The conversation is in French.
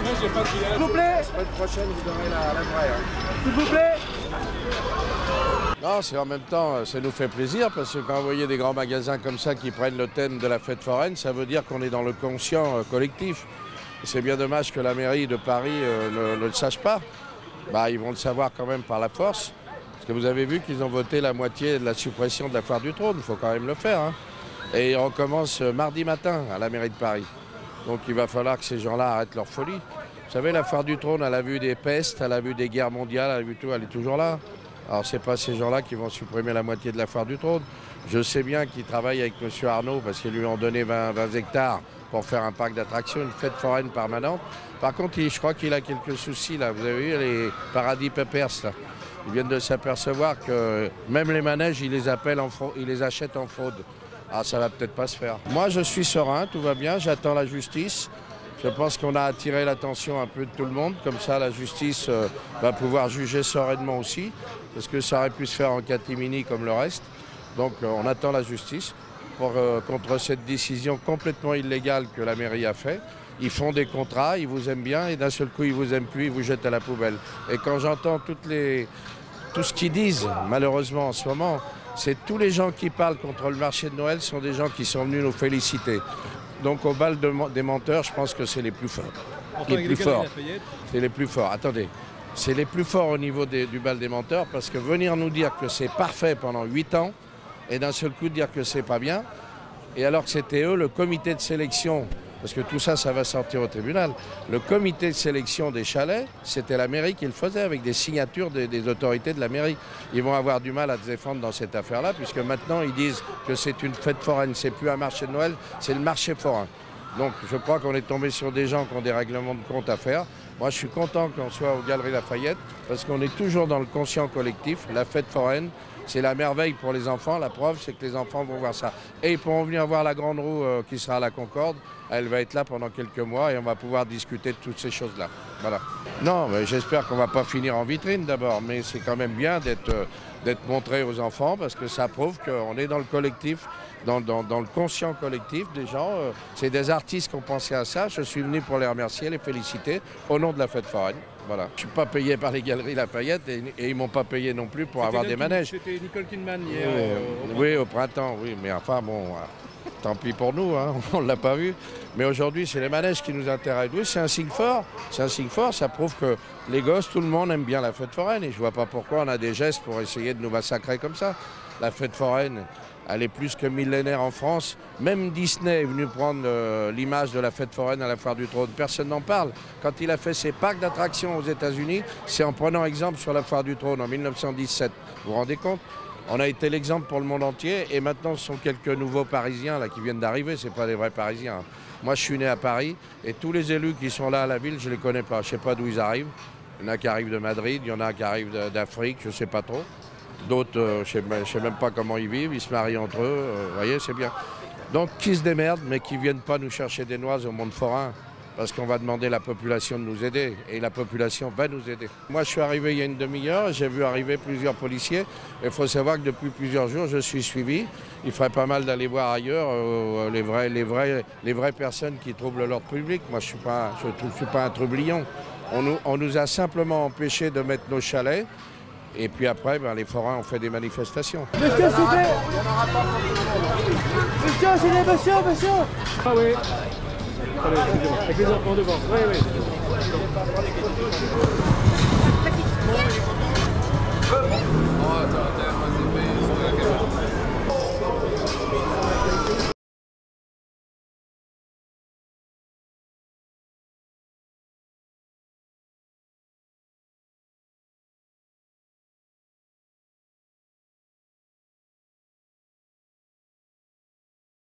S'il vous plaît. La semaine prochaine, vous aurez la vraie. S'il vous plaît. Non, c'est en même temps, ça nous fait plaisir parce que quand vous voyez des grands magasins comme ça qui prennent le thème de la fête foraine, ça veut dire qu'on est dans le conscient collectif. C'est bien dommage que la mairie de Paris ne le sache pas. Bah, ils vont le savoir quand même par la force. Parce que vous avez vu qu'ils ont voté la moitié de la suppression de la foire du trône. Il faut quand même le faire. Hein. Et ils recommencent mardi matin à la mairie de Paris. Donc il va falloir que ces gens-là arrêtent leur folie. Vous savez, la foire du trône, elle a vu des pestes, elle a vu des guerres mondiales, elle a vu tout, elle est toujours là. Alors ce n'est pas ces gens-là qui vont supprimer la moitié de la foire du trône. Je sais bien qu'ils travaillent avec M. Arnaud parce qu'ils lui ont donné 20 hectares pour faire un parc d'attractions, une fête foraine permanente. Par contre, je crois qu'il a quelques soucis là. Vous avez vu les paradis Peppers là. Ils viennent de s'apercevoir que même les manèges, ils les achètent en fraude. Ah, ça va peut-être pas se faire. Moi, je suis serein, tout va bien, j'attends la justice. Je pense qu'on a attiré l'attention un peu de tout le monde. Comme ça, la justice va pouvoir juger sereinement aussi. Parce que ça aurait pu se faire en catimini comme le reste. Donc, on attend la justice contre cette décision complètement illégale que la mairie a faite. Ils font des contrats, ils vous aiment bien et d'un seul coup, ils vous aiment plus, ils vous jettent à la poubelle. Et quand j'entends tout ce qu'ils disent, malheureusement en ce moment, c'est tous les gens qui parlent contre le marché de Noël sont des gens qui sont venus nous féliciter. Donc au bal des menteurs, je pense que c'est les plus forts. Les plus forts. C'est les plus forts. Attendez, c'est les plus forts au niveau du bal des menteurs parce que venir nous dire que c'est parfait pendant 8 ans et d'un seul coup dire que c'est pas bien, et alors que c'était eux, le comité de sélection, parce que tout ça, ça va sortir au tribunal. Le comité de sélection des chalets, c'était la mairie qui le faisait avec des signatures des autorités de la mairie. Ils vont avoir du mal à se défendre dans cette affaire-là, puisque maintenant, ils disent que c'est une fête foraine. C'est plus un marché de Noël, c'est le marché forain. Donc, je crois qu'on est tombé sur des gens qui ont des règlements de compte à faire. Moi, je suis content qu'on soit aux Galeries Lafayette, parce qu'on est toujours dans le conscient collectif. La fête foraine, c'est la merveille pour les enfants. La preuve, c'est que les enfants vont voir ça. Et ils pourront venir voir la Grande Roue qui sera à la Concorde. Elle va être là pendant quelques mois et on va pouvoir discuter de toutes ces choses-là. Voilà. Non, mais j'espère qu'on ne va pas finir en vitrine d'abord, mais c'est quand même bien d'être montré aux enfants parce que ça prouve qu'on est dans le collectif, dans le conscient collectif des gens. C'est des artistes qui ont pensé à ça. Je suis venu pour les remercier, les féliciter au nom de la fête foraine. Voilà. Je ne suis pas payé par les Galeries Lafayette et ils ne m'ont pas payé non plus pour avoir des manèges. C'était Nicole Kidman hier. Oui, au printemps, oui. Mais enfin, bon, tant pis pour nous, hein, on ne l'a pas vu. Mais aujourd'hui, c'est les manèges qui nous intéressent. Oui, c'est un signe fort. C'est un signe fort. Ça prouve que les gosses, tout le monde aime bien la fête foraine. Et je ne vois pas pourquoi on a des gestes pour essayer de nous massacrer comme ça. La fête foraine, elle est plus que millénaire en France. Même Disney est venu prendre l'image de la fête foraine à la foire du trône. Personne n'en parle. Quand il a fait ses parcs d'attractions aux États-Unis, c'est en prenant exemple sur la foire du trône en 1917. Vous vous rendez compte ? On a été l'exemple pour le monde entier et maintenant ce sont quelques nouveaux Parisiens là, qui viennent d'arriver, ce n'est pas des vrais Parisiens. Moi je suis né à Paris et tous les élus qui sont là à la ville, je ne les connais pas, je ne sais pas d'où ils arrivent. Il y en a qui arrivent de Madrid, il y en a qui arrivent d'Afrique, je ne sais pas trop. D'autres, je ne sais même pas comment ils vivent, ils se marient entre eux, vous voyez, c'est bien. Donc qui se démerdent mais qui ne viennent pas nous chercher des noises au monde forain. Parce qu'on va demander à la population de nous aider et la population va nous aider. Moi, je suis arrivé il y a une demi-heure, j'ai vu arriver plusieurs policiers. Il faut savoir que depuis plusieurs jours, je suis suivi. Il ferait pas mal d'aller voir ailleurs les vraies personnes qui troublent l'ordre public. Moi, je suis pas un troublion. On nous a simplement empêché de mettre nos chalets. Et puis après, les forains ont fait des manifestations. Monsieur, s'il vous plaît. Monsieur, c'est des monsieur. Ah oui. Avec les enfants devant. Oui.